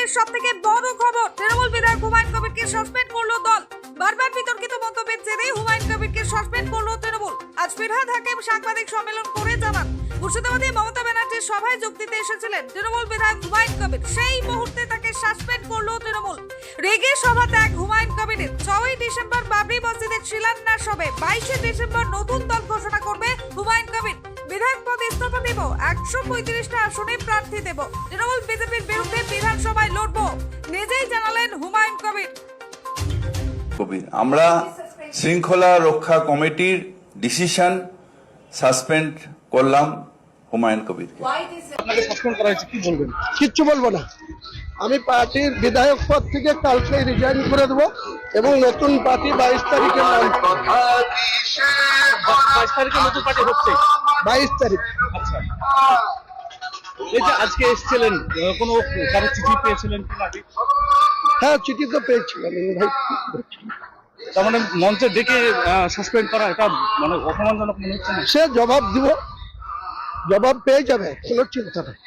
দিনের সবথেকে বড় খবর, তৃণমূল বিধায়ক হুমায়ুন কবিরকে সাসপেন্ড করলো দল। বারবার বিতর্কিত মন্তব্যের জেরে হুমায়ুন কবিরকে সাসপেন্ড করলো তৃণমূল। আজ ফিরহাদ হাকিম সাংবাদিক সম্মেলন করে জানান, মুর্শিদাবাদে মমতা ব্যানার্জির সভায় যোগ দিতে এসেছিলেন তৃণমূল বিধায়ক হুমায়ুন কবির। সেই মুহূর্তে তাকে সাসপেন্ড করলো তৃণমূল। রেগে সভা ত্যাগ হুমায়ুন কবিরের। 6ই ডিসেম্বর বাবরি মসজিদের শিলান্যাস হবে। 22শে ডিসেম্বর নতুন দল ঘোষণা করবে হুমায়ুন কবির। বিধায়ক পদ ইস্তফা দেব, 135টা আসনে প্রার্থী দেব, তৃণমূল বিজেপির বিরুদ্ধে বিধানসভায় লড়ব, নিজেই জানালেন হুমায়ুন কবির। আমরা শৃঙ্খলা রক্ষা কমিটির ডিসিশন সাসপেন্ড করলাম হুমায়ুন কবিরকে। আপনাকে সাসপেন্ড করা হয়েছে, কি বলবেন? কিচ্ছু বলবো না। আমি পার্টির বিধায়ক পদ থেকে কালকে রিজাইন করে দেবো এবং নতুন পার্টি 22 তারিখে 22 তারিখে নতুন পার্টি হচ্ছে। 22 তারিখ। আচ্ছা, এই যে আজকে এসেছিলেন, কোনো কারো চিঠি পেয়েছিলেন কি নাকি? হ্যাঁ, চিঠি তো পেয়েছিলাম ভাই। তার মানে মঞ্চে ডেকে সাসপেন্ড করা, এটা মানে অপমানজনক মনে হচ্ছে না? সে জবাব দিব, জবাব পেয়ে যাবে, কোনো চিন্তা নেই।